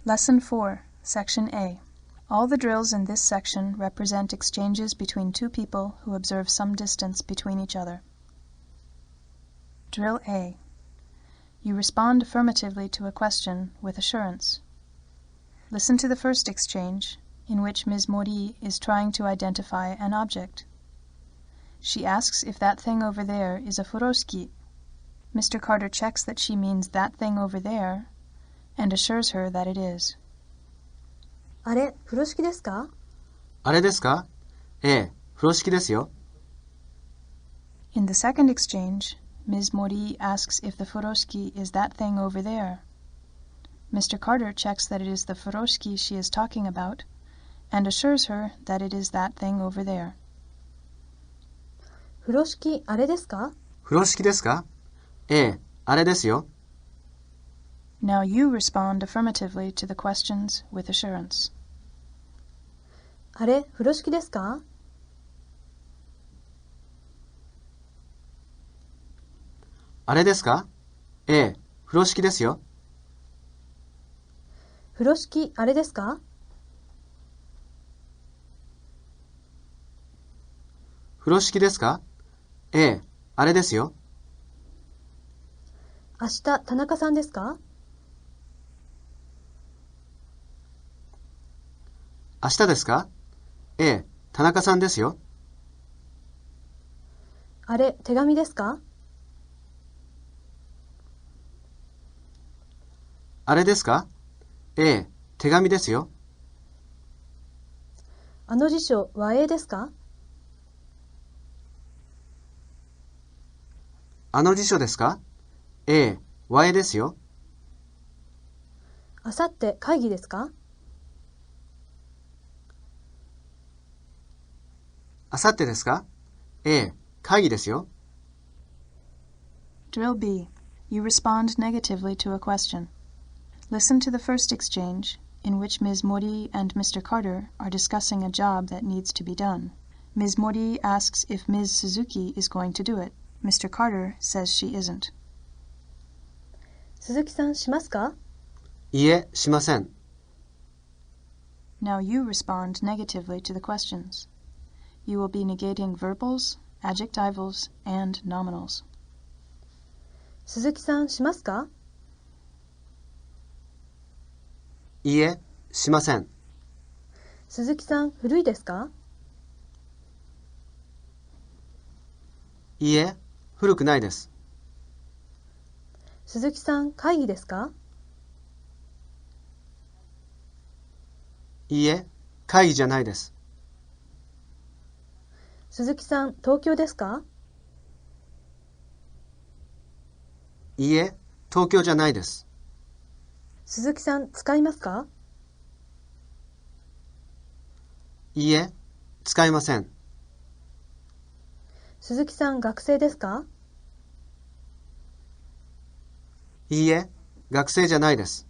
Lesson 4, Section A. All the drills in this section represent exchanges between two people who observe some distance between each other. Drill A. You respond affirmatively to a question with assurance. Listen to the first exchange, in which Ms. Mori is trying to identify an object. She asks if that thing over there is a furoshiki. Mr. Carter checks that she means that thing over there and assures her that it is. あれ、風呂敷ですか？あれですか？ええ、風呂敷ですよ。In the second exchange, Ms. Mori asks if the furoshiki is that thing over there. Mr. Carter checks that it is the furoshiki she is talking about and assures her that it is that thing over there. 風呂敷、あれですか？風呂敷ですか？ええ、あれですよ。Now you respond affirmatively to the questions with assurance. あれ、風呂敷ですか？あれですか？ええ、風呂敷ですよ。風呂敷、あれですか？風呂敷ですか？ええ、あれですよ。明日、田中さんですか？明日ですか？ええ、田中さんですよ。あれ、手紙ですか？あれですか？ええ、手紙ですよ。あの辞書、和英ですか？あの辞書ですか？ええ、和英ですよ。あさって会議ですか？あさってですか？ええ、会議ですよ。Drill B. You respond negatively to a question. Listen to the first exchange, in which Ms. Mori and Mr. Carter are discussing a job that needs to be done. Ms. Mori asks if Ms. Suzuki is going to do it. Mr. Carter says she isn't. 鈴木さんしますか？いいえ、しません。Now you respond negatively to the questions. You will be negating verbals, adjectivals, and nominals. 鈴木さんしますか？いいえ、しません。鈴木さん古いですか？いいえ、古くないです。鈴木さん会議ですか？いいえ、会議じゃないです。鈴木さん東京ですか？いいえ、東京じゃないです。鈴木さん使いますか？いいえ、使いません。鈴木さん学生ですか？いいえ、学生じゃないです。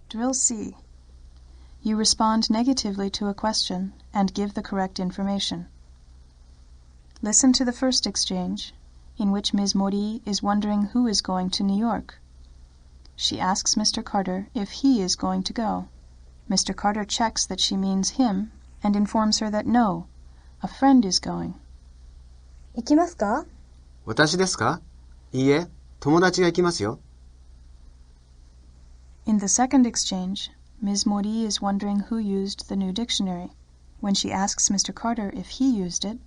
Drill C. You respond negatively to a question and give the correct information. Listen to the first exchange, in which Ms. Mori is wondering who is going to New York. She asks Mr. Carter if he is going to go. Mr. Carter checks that she means him and informs her that no, a friend is going. 行きますか？私ですか？いいえ、友達が行きますよ。In the second exchange, Ms. Mori is wondering who used the new dictionary. When she asks Mr. Carter if he used it,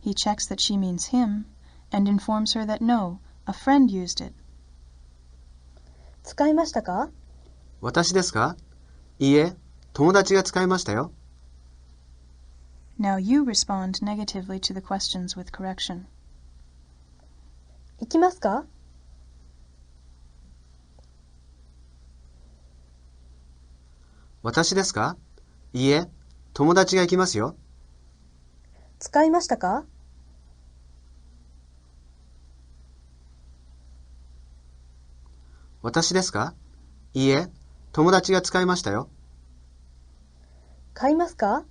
he checks that she means him and informs her that no, a friend used it. 使いましたか？私ですか？いいえ、友達が使いましたよ。Now you respond negatively to the questions with correction. 行きますか？私ですか？いいえ、友達が行きますよ。使いましたか？私ですか？いいえ、友達が使いましたよ。買いますか？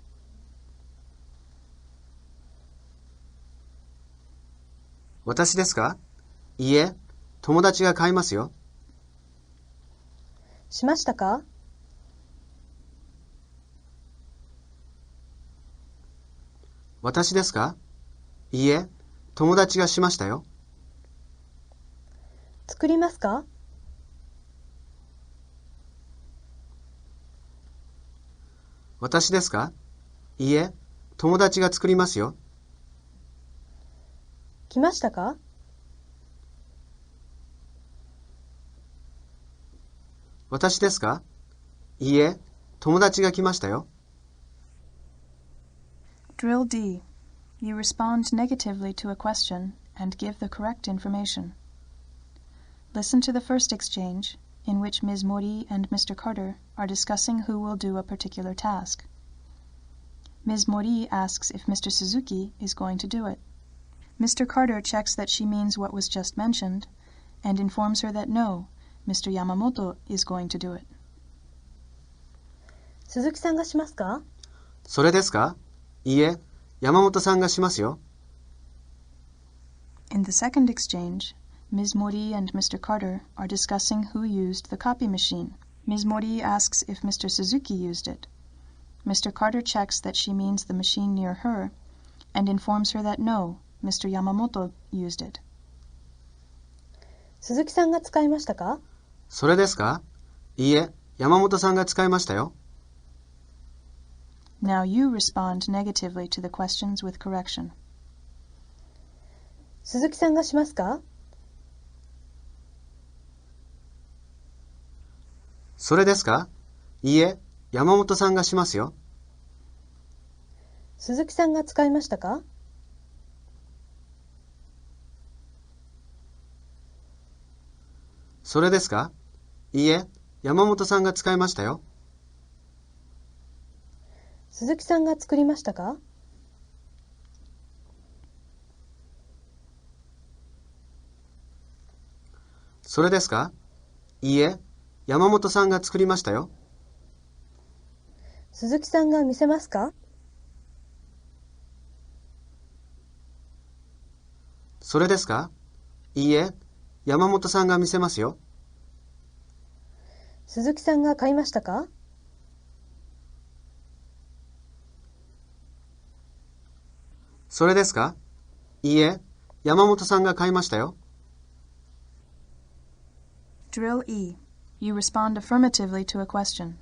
私ですか？いいえ、友達が買いますよ。しましたか？私ですか？いいえ、友達がしましたよ。作りますか？私ですか？いいえ、友達が作りますよ。来ましたか？私ですか？いいえ、友達が来ましたよ。Drill D. You respond negatively to a question and give the correct information. Listen to the first exchange, in which Ms. Mori and Mr. Carter are discussing who will do a particular task. Ms. Mori asks if Mr. Suzuki is going to do it. Mr. Carter checks that she means what was just mentioned and informs her that no, Mr. Yamamoto is going to do it. 鈴木さんがしますか？それですか？いいえ、山本さんがしますよ。In the second exchange, Ms. Mori and Mr. Carter are discussing who used the copy machine. Ms. Mori asks if Mr. Suzuki used it. Mr. Carter checks that she means the machine near her and informs her that no, Mr. Yamamoto used it. 鈴木さんが使いましたか？それですか？いいえ、山本さんが使いましたよ。Now you respond negatively to the questions with correction. 鈴木さんがしますか？それですか？いいえ、山本さんがしますよ。鈴木さんが使いましたか？それですか？いいえ、山本さんが使いましたよ。鈴木さんが作りましたか？それですか？いいえ、山本さんが作りましたよ。鈴木さんが見せますか？それですか？いいえ、山本さんが見せますよ。鈴木さんが買いましたか？それですか？いいえ、山本さんが買いましたよ。Drill E. You respond affirmatively to a question.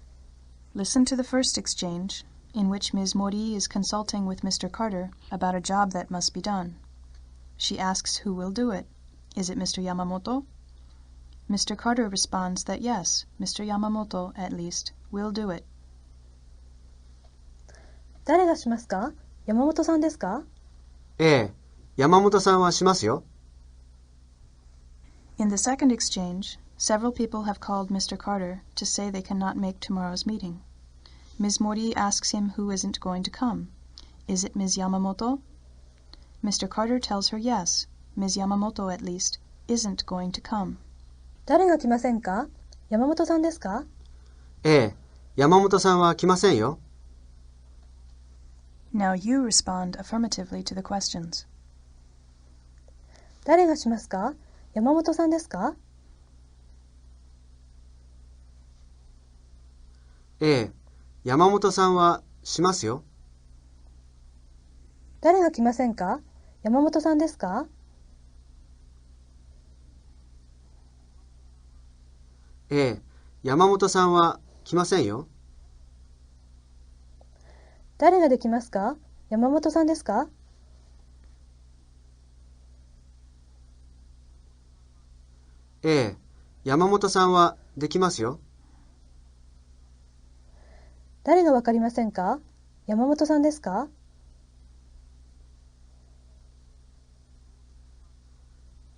Listen to the first exchange, in which Ms. Mori is consulting with Mr. Carter about a job that must be done. She asks who will do it. Is it Mr. Yamamoto? Mr. Carter responds that yes, Mr. Yamamoto, at least, will do it. 誰がしますか？山本さんですか？ええ、山本さんはしますよ。In the second exchange, several people have called Mr. Carter to say they cannot make tomorrow's meeting. Ms. Mori asks him who isn't going to come. Is it Ms. Yamamoto? Mr. Carter tells her yes, Ms. Yamamoto at least, isn't going to come. 誰が来ませんか？山本さんですか？ええ、山本さんは来ませんよ。Now you respond affirmatively to the questions. 誰がしますか？山本さんですか？ええ、山本さんはしますよ。誰が来ませんか？山本さんですか？ええ、山本さんは来ませんよ。誰ができますか？山本さんですか？ええ、山本さんはできますよ。誰がわかりませんか？山本さんですか？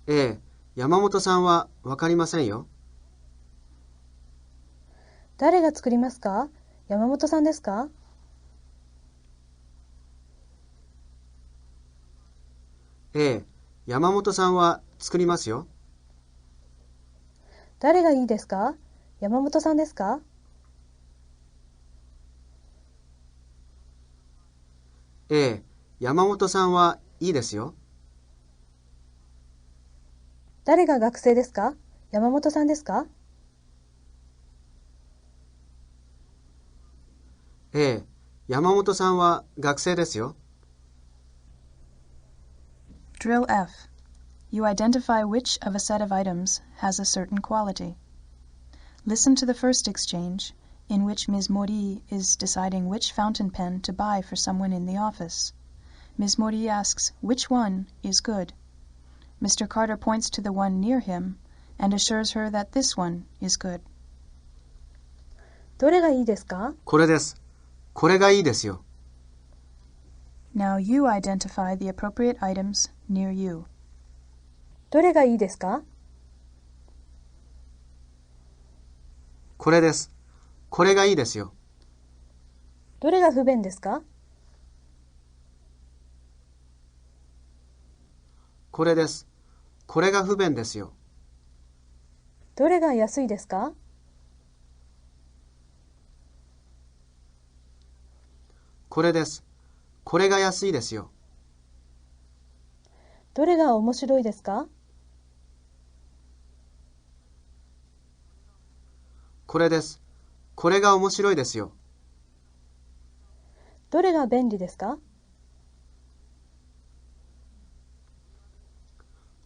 ええ、山本さんはわかりませんよ。誰が作りますか？山本さんですか？ええ、山本さんは作りますよ。誰がいいですか？山本さんですか？ええ、山本さんはいいですよ。誰が学生ですか？山本さんですか？ええ、山本さんは学生ですよ。Drill F. You identify which of a set of items has a certain quality. Listen to the first exchange, in which Ms. Mori is deciding which fountain pen to buy for someone in the office. Ms. Mori asks which one is good. Mr. Carter points to the one near him and assures her that this one is good. どれがいいですか？これです。これがいいですよ。Now you identify the appropriate items near you. どれがいいですか？これです。これがいいですよ。どれが不便ですか？これです。これが不便ですよ。どれが安いですか？これです。これが安いですよ。どれが面白いですか？これです。これが面白いですよ。どれが便利ですか？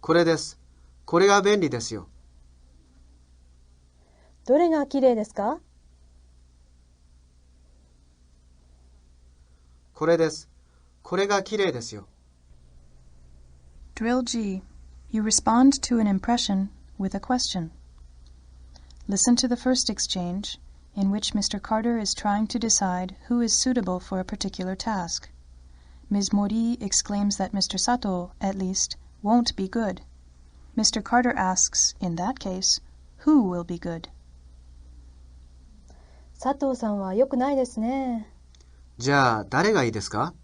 これです。これが便利ですよ。どれがきれいですか？これです。これがきれいですよ。Drill G. You respond to an impression with a question. Listen to the first exchange, in which Mr. Carter is trying to decide who is suitable for a particular task. Ms. Mori exclaims that Mr. Sato, at least, won't be good. Mr. Carter asks, in that case, who will be good? 佐藤さんは良くないですね。じゃあ、誰がいいですか？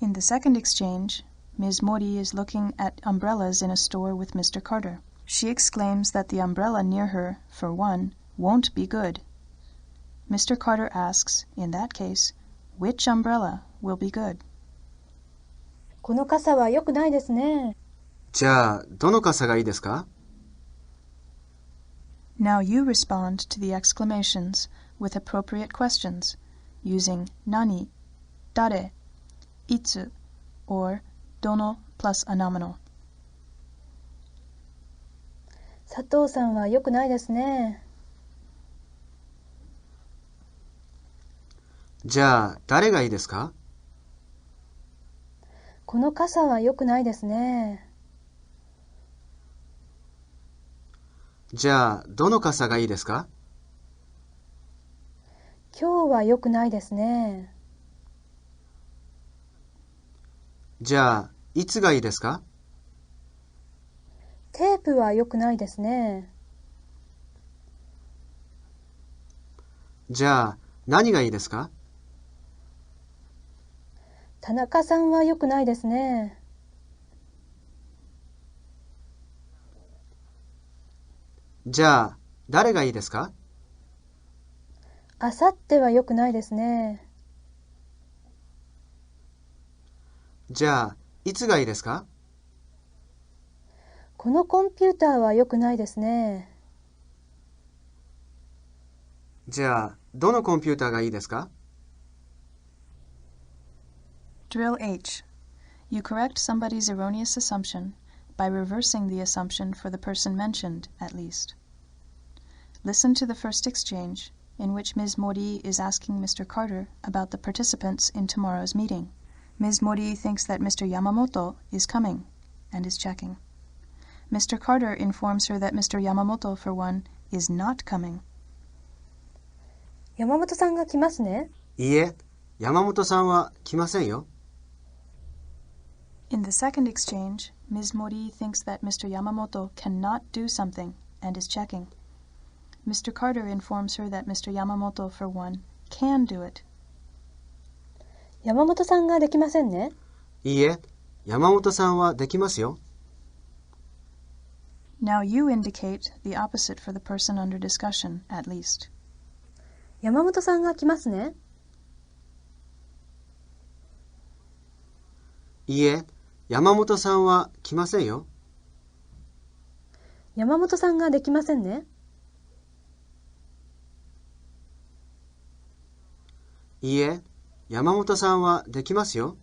In the second exchange, Ms. Mori is looking at umbrellas in a store with Mr. Carter. She exclaims that the umbrella near her, for one, won't be good. Mr. Carter asks, in that case, which umbrella will be good? この傘は良くないですね。じゃあ、どの傘がいいですか？ Now you respond to the exclamations with appropriate questions using nani, dare, itsu, or dono plus a nominal. 佐藤さんは良くないですね。じゃあ、誰がいいですか？この傘は良くないですね。じゃあ、どの傘がいいですか？今日は良くないですね。じゃあ、いつがいいですか？テープは良くないですね。じゃあ、何がいいですか？田中さんは良くないですね。じゃあ、誰がいいですか？あさっては良くないですね。じゃあ、いつがいいですか？このコンピューターは良くないですね。じゃあ、どのコンピューターがいいですか？ Drill H. You correct somebody's erroneous assumption by reversing the assumption for the person mentioned, at least. Listen to the first exchange, in which Ms. Mori is asking Mr. Carter about the participants in tomorrow's meeting. Ms. Mori thinks that Mr. Yamamoto is coming, and is checking. Mr. Carter informs her that Mr. Yamamoto, for one, is not coming. 山本さんが来ますね。いいえ、山本さんは来ませんよ。In the second exchange, Ms. Mori thinks that Mr. Yamamoto cannot do something, and is checking. Mr. Carter informs her that Mr. Yamamoto, for one, can do it. 山本さんができませんね。いいえ、山本さんはできますよ。Now you indicate the opposite for the person under discussion, at least. 山本さんが来ますね。いいえ、山本さんは来ませんよ。山本さんができませんね。いいえ、山本さんはできますよ。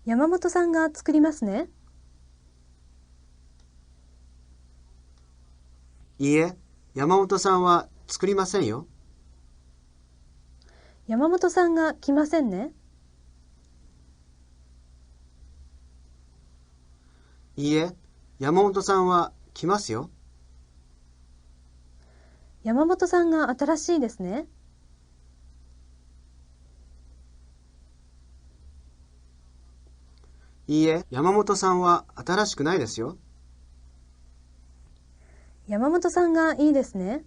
山本さんが作りますね。いいえ、山本さんは作りませんよ。山本さんが来ませんね。いいえ、山本さんは来ますよ。山本さんが新しいですね。いいえ、山本さんは新しくないですよ。山本さんがいいですね。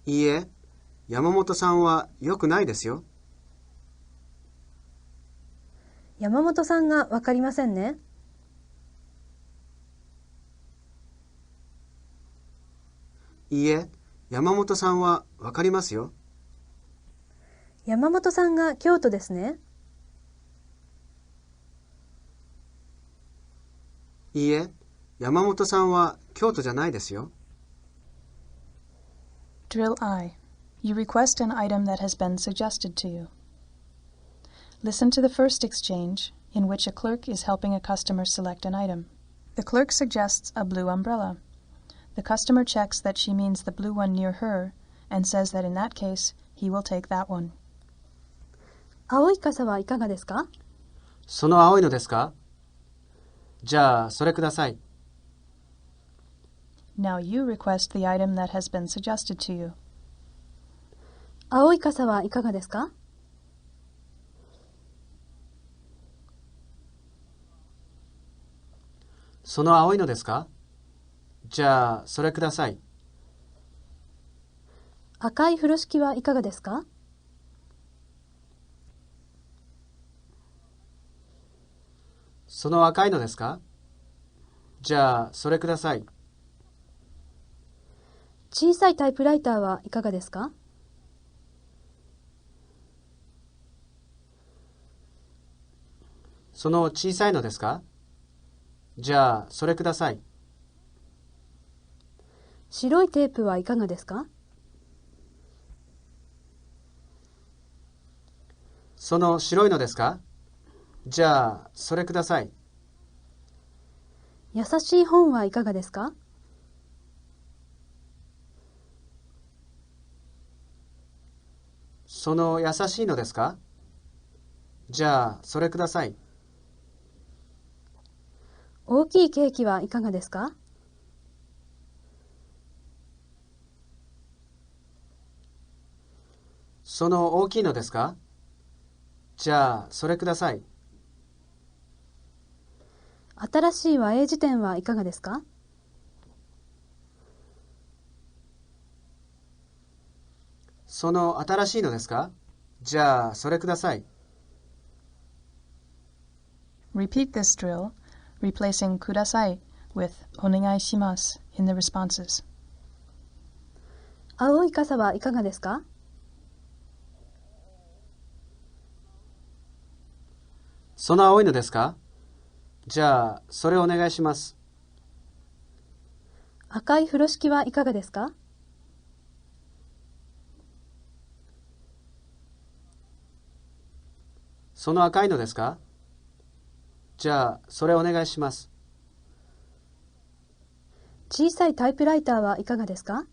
いいえ、山本さんは良くないですよ。山本さんがわかりませんね。いいえ、山本さんはわかりますよ。山本さんが京都ですね。いいえ、山本さんは京都じゃないですよ。Drill I. You request an item that has been suggested to you. Listen to the first exchange, in which a clerk is helping a customer select an item. The clerk suggests a blue umbrella. The customer checks that she means the blue one near her and says that in that case, he will take that one. 青い傘はいかがですか？その青いのですか？じゃあ、それください。Now you request the item that has been suggested to you. 青い傘はいかがですか？その青いのですか？じゃあ、それください。赤い風呂敷はいかがですか？その赤いのですか？じゃあ、それください。小さいタイプライターはいかがですか？その小さいのですか？じゃあ、それください。白いテープはいかがですか？その白いのですか？じゃあ、それください。優しい本はいかがですか？その優しいのですか？じゃあ、それください。大きいケーキはいかがですか？その大きいのですか？じゃあ、それください。新しい和英辞典はいかがですか？その新しいのですか？じゃあ、それください。Repeat this drill, replacing kudasai with onegai-shimasu in the responses. 青い傘はいかがですか？その青いのですか？じゃあ、それお願いします。赤い風呂敷はいかがですか？その赤いのですか？じゃあ、それお願いします。小さいタイプライターはいかがですか？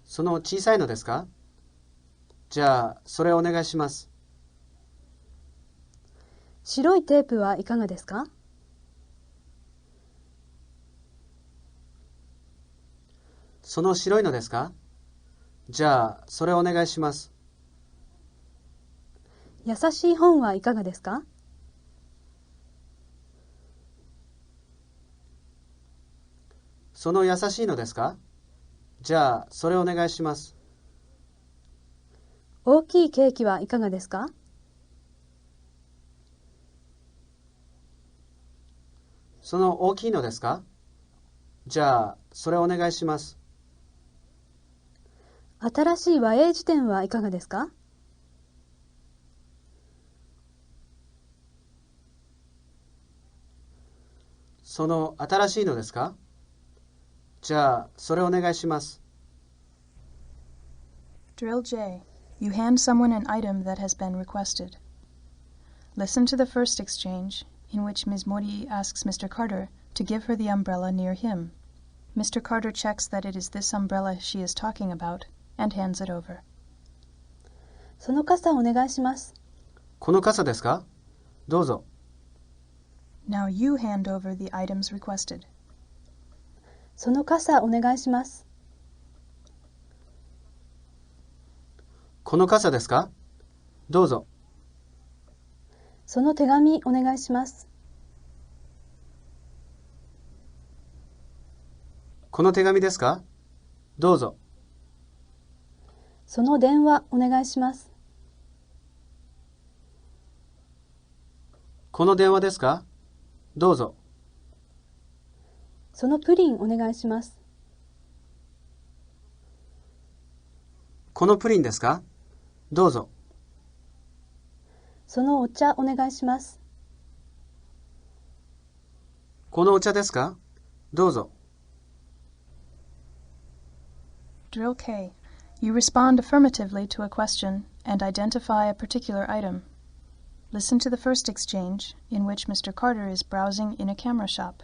その小さいのですか？じゃあ、それお願いします。白いテープはいかがですか？その白いのですか？じゃあ、それお願いします。優しい本はいかがですか？その優しいのですか？じゃあ、それお願いします。大きいケーキはいかがですか？その大きいのですか？じゃあ、それお願いします。新しい和英辞典はいかがですか？その新しいのですか？じゃあ、それお願いします。Drill J. You hand someone an item that has been requested. Listen to the first exchange, in which Ms. Mori asks Mr. Carter to give her the umbrella near him. Mr. Carter checks that it is this umbrella she is talking about and hands it over. その傘お願いします。この傘ですか？どうぞ。Now you hand over the items requested. その傘お願いします。この傘ですか？どうぞ。その手紙お願いします。この手紙ですか？どうぞ。その電話お願いします。この電話ですか？どうぞ。そのプリンお願いします。このプリンですか？どうぞ。そのお茶お願いします。このお茶ですか？どうぞ。Drill K. You respond affirmatively to a question and identify a particular item. Listen to the first exchange, in which Mr. Carter is browsing in a camera shop.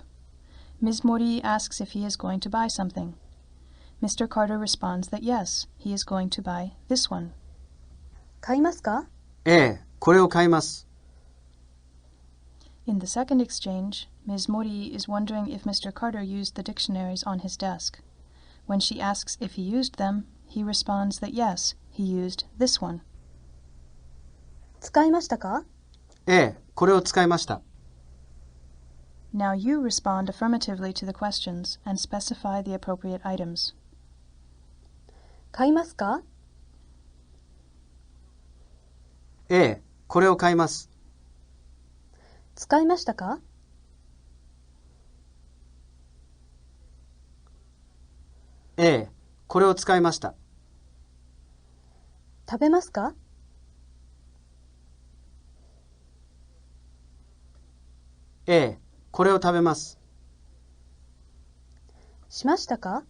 Ms. Mori asks if he is going to buy something. Mr. Carter responds that yes, he is going to buy this one. 買いますか？ええ、これを買います。In the second exchange, Ms. Mori is wondering if Mr. Carter used the dictionaries on his desk. When she asks if he used them, he responds that yes, he used this one. 使いましたか？ええ、これを使いました。Now you respond affirmatively to the questions and specify the appropriate items. 買いますか？ええ、これを買います。使いましたか？ええ、これを使いました。食べますか？ええ、これを食べます。しましたか？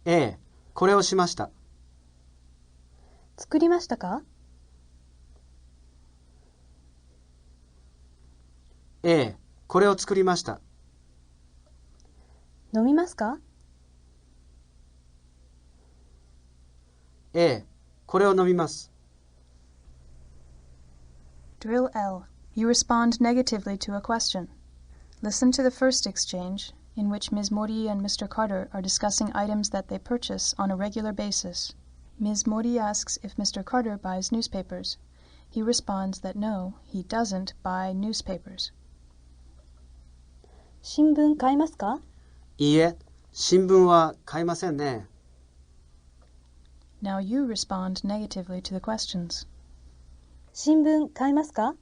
ええ、これをしました。作りましたか？ええ、これを作りました。飲みますか？ええ、これを飲みます。Drill L. You respond negatively to a question. Listen to the first exchange, in which Ms. Mori and Mr. Carter are discussing items that they purchase on a regular basis. Ms. Mori asks if Mr. Carter buys newspapers. He responds that no, he doesn't buy newspapers. 新聞買いますか？いいえ、新聞は買いませんね。Now you respond negatively to the questions. 新聞買いますか？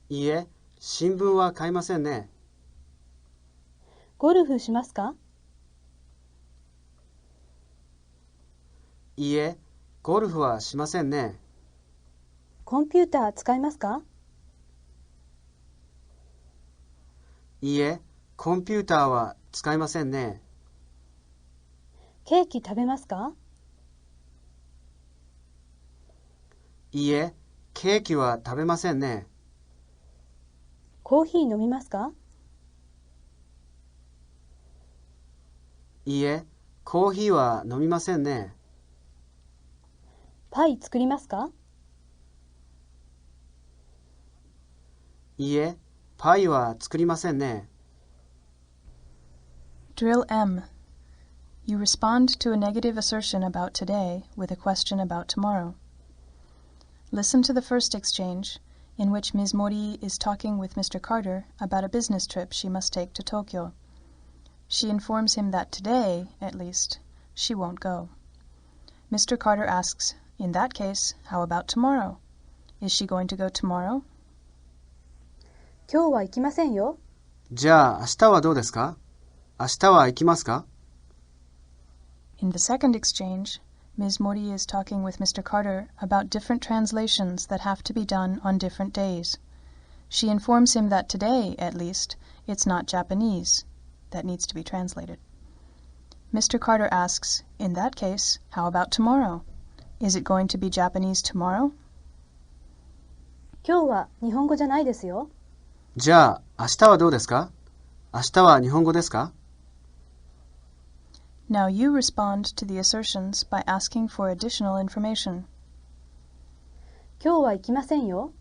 いいえ、新聞は買いませんね。ゴルフしますか？いいえ、ゴルフはしませんね。コンピューター使いますか？いいえ、コンピューターは使いませんね。ケーキ食べますか？いいえ、ケーキは食べませんね。コーヒー飲みますか？いいえ、コーヒーは飲みませんね。パイ作りますか？いいえ、パイは作りませんね。Drill M. You respond to a negative assertion about today with a question about tomorrow. Listen to the first exchange, in which Ms. Mori is talking with Mr. Carter about a business trip she must take to Tokyo. She informs him that today, at least, she won't go. Mr. Carter asks, in that case, how about tomorrow? Is she going to go tomorrow? 今日は行きませんよ。じゃあ、明日はどうですか？明日は行きますか？ In the second exchange, Ms. Mori is talking with Mr. Carter about different translations that have to be done on different days. She informs him that today, at least, it's not Japanese that needs to be translated. Mr. Carter asks, in that case, how about tomorrow? Is it going to be Japanese tomorrow? 今日は日本語じゃないですよ。じゃあ、明日はどうですか？明日は日本語ですか？ Now you respond to the assertions by asking for additional information. 今日は行きませんよ。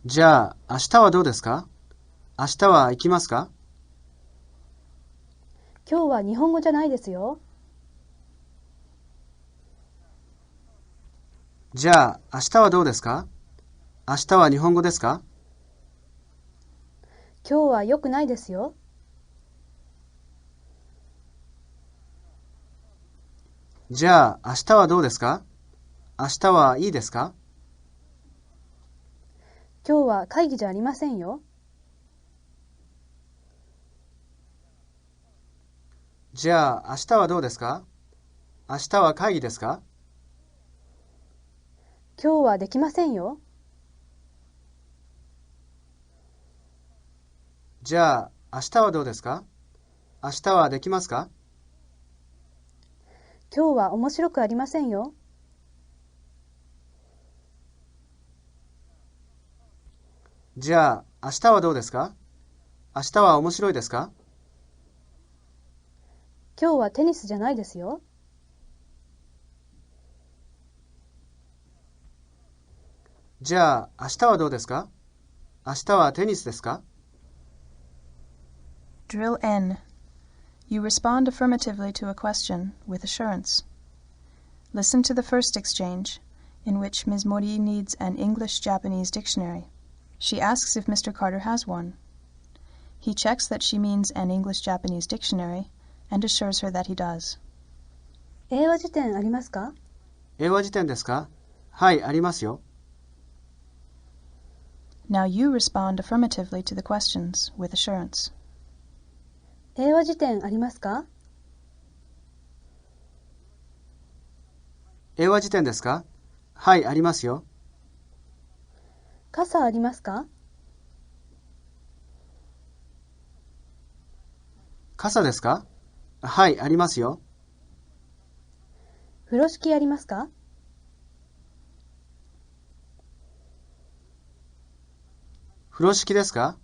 じゃあ、明日はどうですか？明日は行きますか？今日は日本語じゃないですよ。じゃあ、明日はどうですか？明日は日本語ですか？今日は良くないですよ。じゃあ、明日はどうですか？明日はいいですか？今日は会議じゃありませんよ。じゃあ、明日はどうですか？明日は会議ですか？今日はできませんよ。じゃあ、明日はどうですか？明日はできますか？今日は面白くありませんよ。じゃあ、明日はどうですか？明日は面白いですか？今日はテニスじゃないですよ。じゃあ、明日はどうですか？明日はテニスですか？ Drill N. You respond affirmatively to a question with assurance. Listen to the first exchange, in which Ms. Mori needs an English-Japanese dictionary. She asks if Mr. Carter has one. He checks that she means an English-Japanese dictionary and assures her that he does. 英和辞典ありますか？英和辞典ですか？はい、ありますよ。Now you respond affirmatively to the questions with assurance. 英和辞典ありますか？英和辞典ですか？はい、ありますよ。傘ありますか？傘ですか？はい、ありますよ。風呂敷ありますか？風呂敷ですか？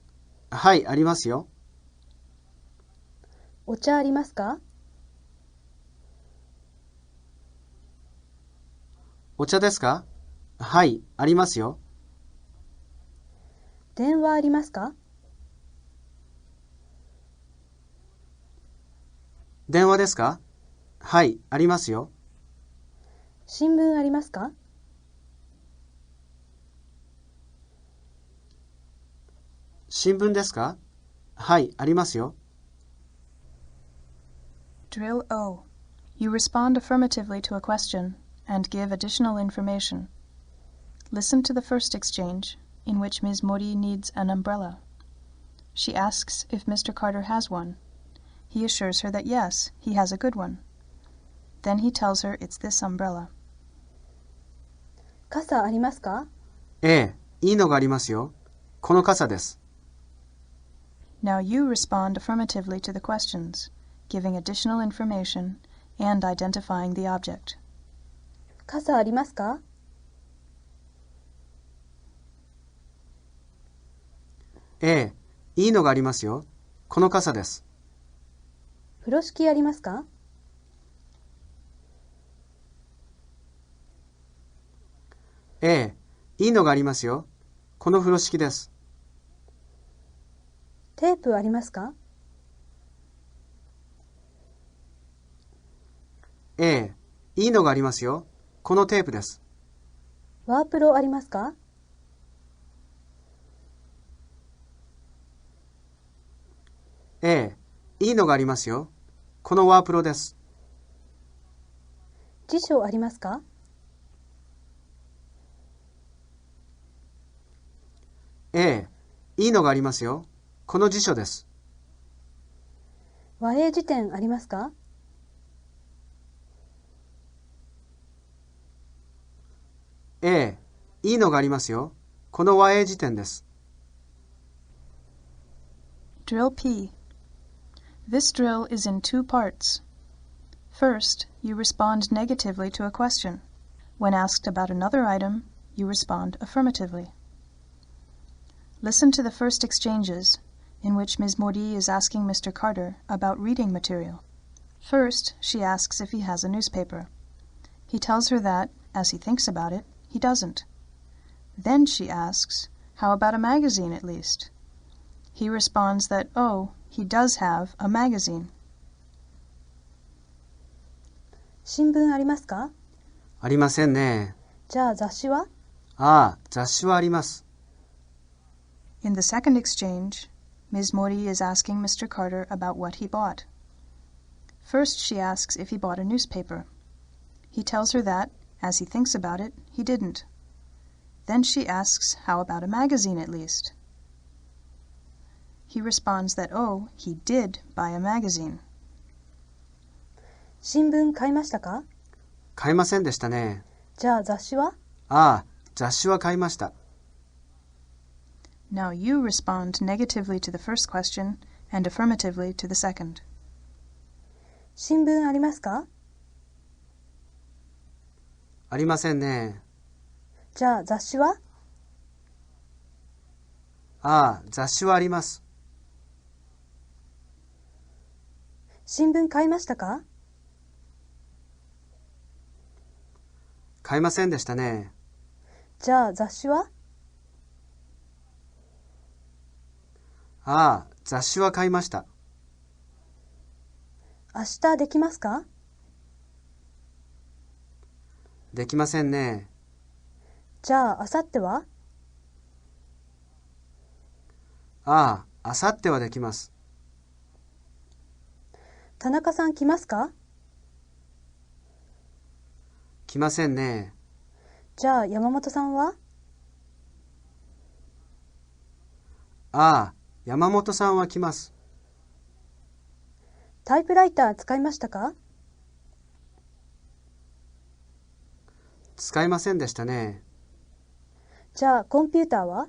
はい、ありますよ。お茶ありますか？お茶ですか？はい、ありますよ。電話ありますか？電話ですか？はい、ありますよ。新聞ありますか？新聞ですか？はい、ありますよ。Drill O. You respond affirmatively to a question and give additional information. Listen to the first exchange, in which Ms. Mori needs an umbrella. She asks if Mr. Carter has one. He assures her that yes, he has a good one. Then he tells her it's this umbrella. 傘ありますか？ええ、いいのがありますよ。この傘です。Now you respond affirmatively to the questions, giving additional information and identifying the object. 傘ありますか？ええ、いいのがありますよ。この傘です。風呂敷ありますか？ええ、いいのがありますよ。この風呂敷です。テープありますか？ええ、いいのがありますよ。このテープです。ワープロありますか？ええ、いいのがありますよ。このワープロです。辞書ありますか？ええ、いいのがありますよ。この辞書です。和英辞典ありますか？ええ、いいのがありますよ。この和英辞典です。Drill P. This drill is in two parts. First, you respond negatively to a question. When asked about another item, you respond affirmatively. Listen to the first exchanges, in which Ms. Mori is asking Mr. Carter about reading material. First, she asks if he has a newspaper. He tells her that, as he thinks about it, he doesn't. Then she asks, how about a magazine at least? He responds that, oh, he does have a magazine. 新聞ありますか？ありませんね。じゃあ雑誌は？ああ、雑誌はあります。In the second exchange, Ms. Mori is asking Mr. Carter about what he bought. First, she asks if he bought a newspaper. He tells her that, as he thinks about it, he didn't. Then she asks how about a magazine at least. He responds that, oh, he did buy a magazine. 新聞買いましたか？買いませんでしたね。じゃあ雑誌は？ああ、雑誌は買いました。Now you respond negatively to the first question and affirmatively to the second. 新聞ありますか？ありませんね。じゃあ雑誌は？ああ、雑誌はあります。新聞買いましたか？買いませんでしたね。じゃあ雑誌は？ああ、雑誌は買いました。明日できますか？できませんね。じゃあ明後日は？ああ、明後日はできます。田中さん来ますか？来ませんね。じゃあ山本さんは？ああ、山本さんは来ます。タイプライター使いましたか？使いませんでしたね。じゃあコンピューターは？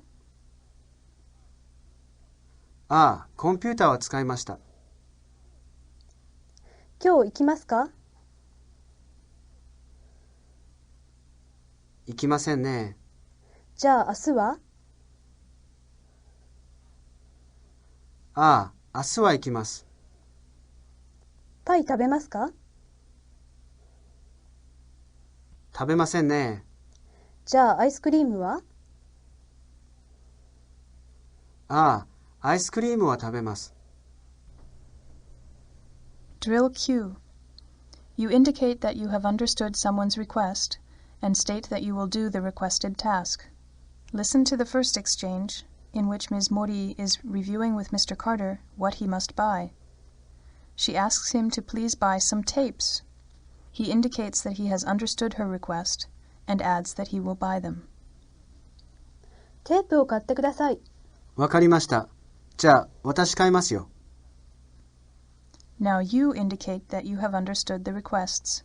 ああ、コンピューターは使いました。今日行きますか？行きませんね。じゃあ明日は？ああ、明日は行きます。パイ食べますか？食べませんね。じゃあアイスクリームは？ああ、アイスクリームは食べます。Drill Q. You indicate that you have understood someone's request and state that you will do the requested task. Listen to the first exchange, in which Ms. Mori is reviewing with Mr. Carter what he must buy. She asks him to please buy some tapes. He indicates that he has understood her request and adds that he will buy them. テープを買ってください。わかりました。じゃあ、私買いますよ。Now you indicate that you have understood the requests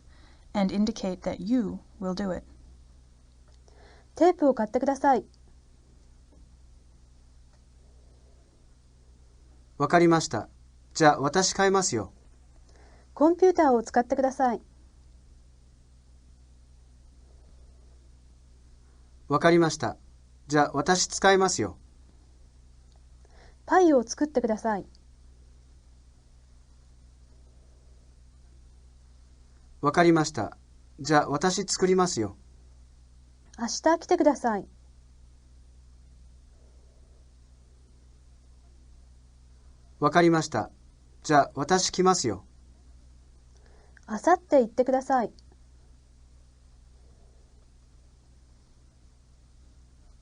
and indicate that you will do it. テープを買ってください。わかりました。じゃあ、私買いますよ。コンピューターを使ってください。わかりました。じゃあ、私使いますよ。パイを作ってください。わかりました。じゃあ、私作りますよ。明日来てください。わかりました。じゃあ、私来ますよ。明後日行ってください。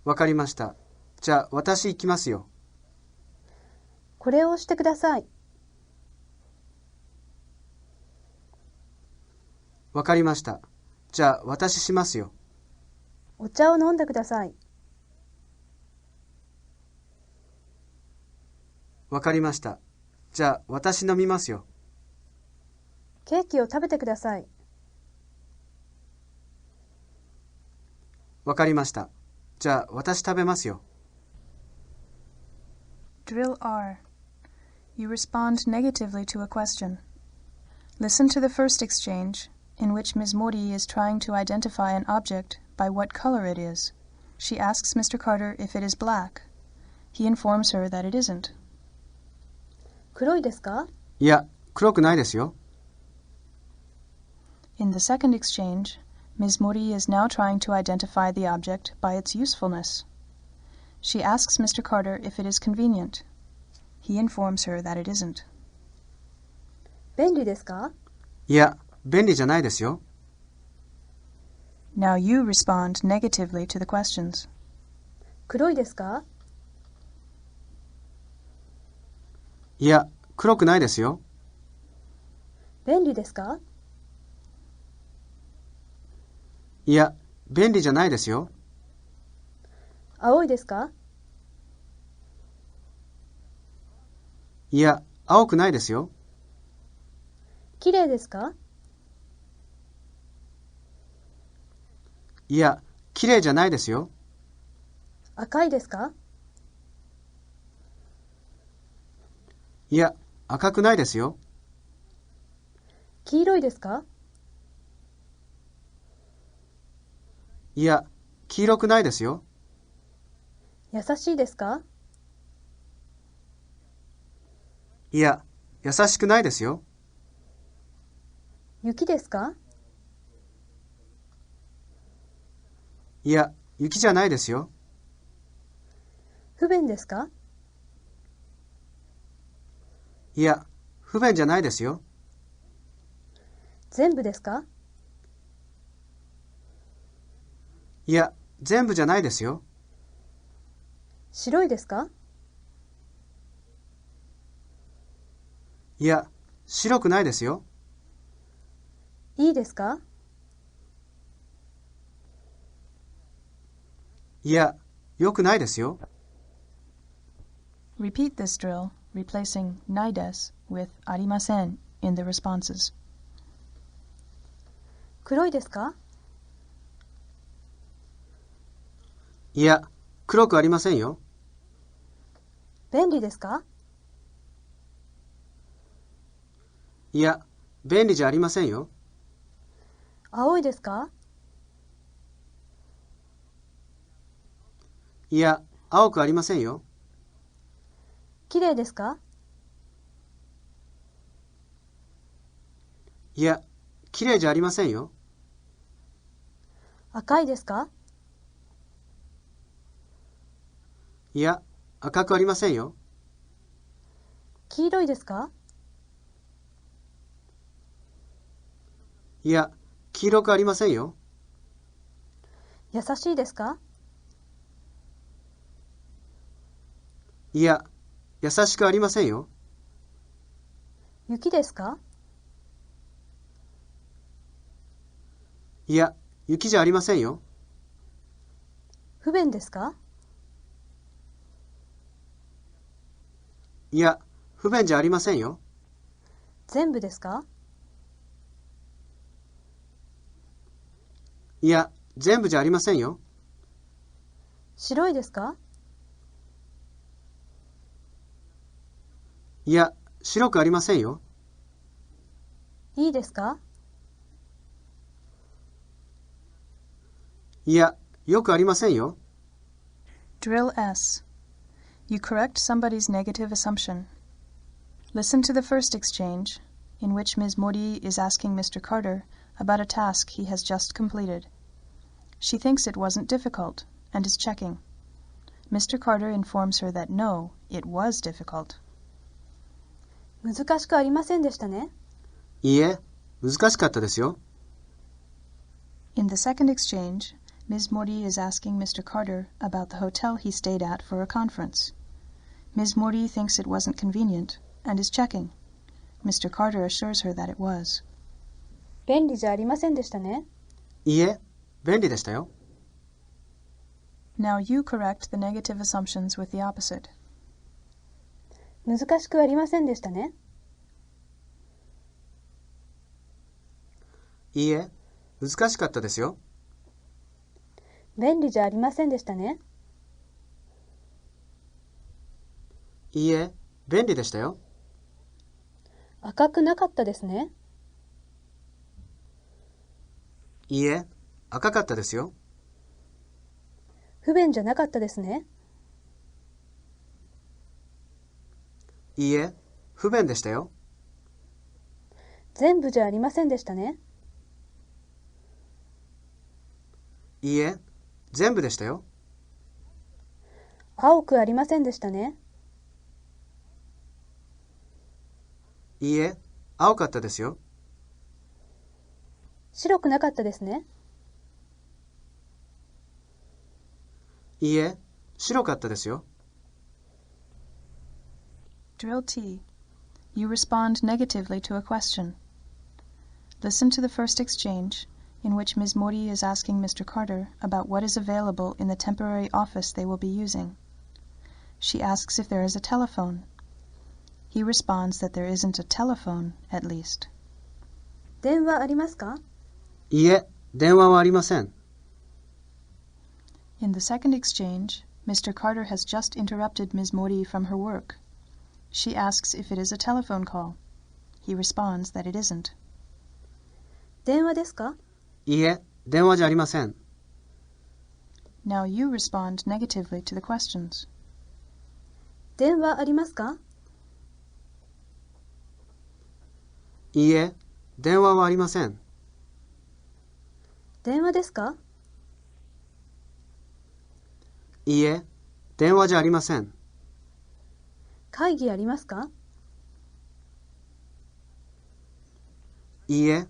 わかりました。じゃあ、私行きますよ。これをしてください。わかりました。じゃあ、私しますよ。お茶を飲んでください。わかりました。じゃあ、私飲みますよ。ケーキを食べてください。わかりました。じゃあ、私食べますよ。Drill R. You respond negatively to a question. Listen to the first exchange, in which Ms. Mori is trying to identify an object by what color it is. She asks Mr. Carter if it is black. He informs her that it isn't. 黒いですか？いや、黒くないですよ。In the second exchange, Ms. Mori is now trying to identify the object by its usefulness. She asks Mr. Carter if it is convenient. He informs her that it isn't. 便利ですか？いや、便利じゃないですよ。Now you respond negatively to the questions. 黒いですか？いや、黒くないですよ。便利ですか？いや、便利じゃないですよ。青いですか？いや、青くないですよ。綺麗ですか？いや、綺麗じゃないですよ。赤いですか？いや、赤くないですよ。黄色いですか？いや、黄色くないですよ。優しいですか？いや、優しくないですよ。雪ですか？いや、雪じゃないですよ。不便ですか？いや、不便じゃないですよ。全部ですか？いや、全部じゃないですよ。白いですか？いや、白くないですよ。いいですか？いや、よくないですよ。Repeat this drill, replacing ないです with ありません in the responses. 黒いですか？いや、黒くありませんよ。便利ですか？いや、便利じゃありませんよ。青いですか？いや、青くありませんよ。綺麗ですか？いや、綺麗じゃありませんよ。赤いですか？いや、赤くありませんよ。黄色いですか？いや、黄色くありませんよ。優しいですか？いや、優しくありませんよ。雪ですか？いや、雪じゃありませんよ。不便ですか？いや、不便じゃありませんよ。全部ですか？いや、全部じゃありませんよ。白いですか？いや、白くありませんよ。いいですか？いや、よくありませんよ。Drill S. You correct somebody's negative assumption. Listen to the first exchange, in which Ms. Mori is asking Mr. Carter about a task he has just completed. She thinks it wasn't difficult and is checking. Mr. Carter informs her that no, it was difficult. 難しくありませんでしたね。いいえ、難しかったですよ。In the second exchange, Ms. Mori is asking Mr. Carter about the hotel he stayed at for a conference. Ms. Mori thinks it wasn't convenient and is checking. Mr. Carter assures her that it was. 便利じゃありませんでしたね。いいえ、便利でしたよ。Now you correct the negative assumptions with the opposite. 難しくありませんでしたね。いいえ、難しかったですよ。便利じゃありませんでしたね。いいえ、便利でしたよ。赤くなかったですね。いいえ、赤かったですよ。不便じゃなかったですね。いいえ、不便でしたよ。全部じゃありませんでしたね。いいえ、全部でしたよ。青くありませんでしたね。いいえ、青かったですよ。白くなかったですね。いいえ、白かったですよ。Drill T. You respond negatively to a question. Listen to the first exchange, in which Ms. Mori is asking Mr. Carter about what is available in the temporary office they will be using. She asks if there is a telephone. He responds that there isn't a telephone, at least. 電話ありますか？いいえ、電話はありません。In the second exchange, Mr. Carter has just interrupted Ms. Mori from her work. She asks if it is a telephone call. He responds that it isn't. 電話ですか？いいえ、電話じゃありません。Now you respond negatively to the questions. 電話ありますか？いいえ、電話はありません。電話ですか？いいえ、電話じゃありません。会議ありますか？いいえ、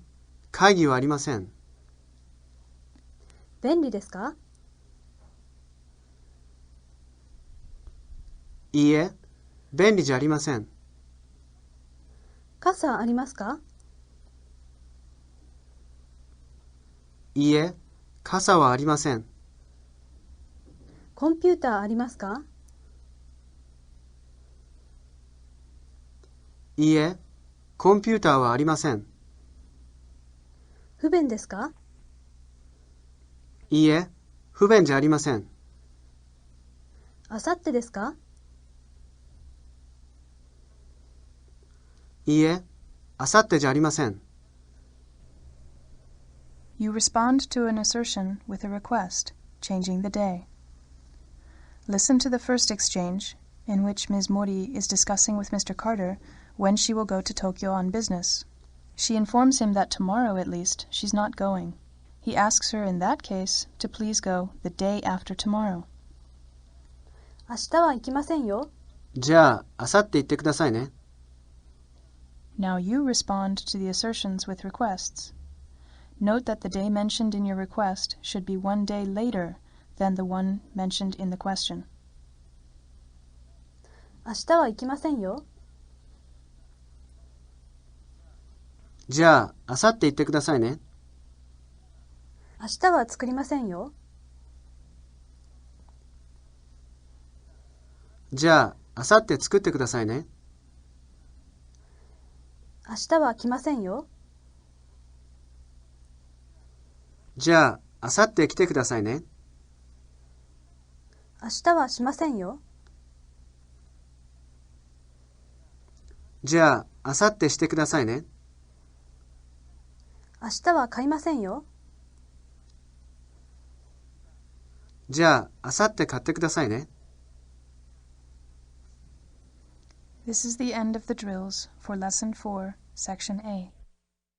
会議はありません。便利ですか？いいえ、便利じゃありません。傘ありますか？いいえ、傘はありません。コンピューターありますか？いいえ、コンピューターはありません。不便ですか？いいえ、不便じゃありません。あさってですか？いいえ、あさってじゃありません。You respond to an assertion with a request, changing the day. Listen to the first exchange, in which Ms. Mori is discussing with Mr. Carter when she will go to Tokyo on business. She informs him that tomorrow, at least, she's not going. He asks her in that case to please go the day after tomorrow. 明日は行きませんよ。じゃあ、あさって行ってくださいね。Now you respond to the assertions with requests. Note that the day mentioned in your request should be one day later than the one mentioned in the question. 明日は行きませんよ。じゃあ、あさって行ってくださいね。明日は作りませんよ。じゃあ、あさって作ってくださいね。明日は来ませんよ。じゃあ、あさって来てくださいね。明日はしませんよ。じゃあ、あさってしてくださいね。明日は買いませんよ。じゃあ、あさって買ってくださいね。This is the end of the drills for Lesson 4, Section A.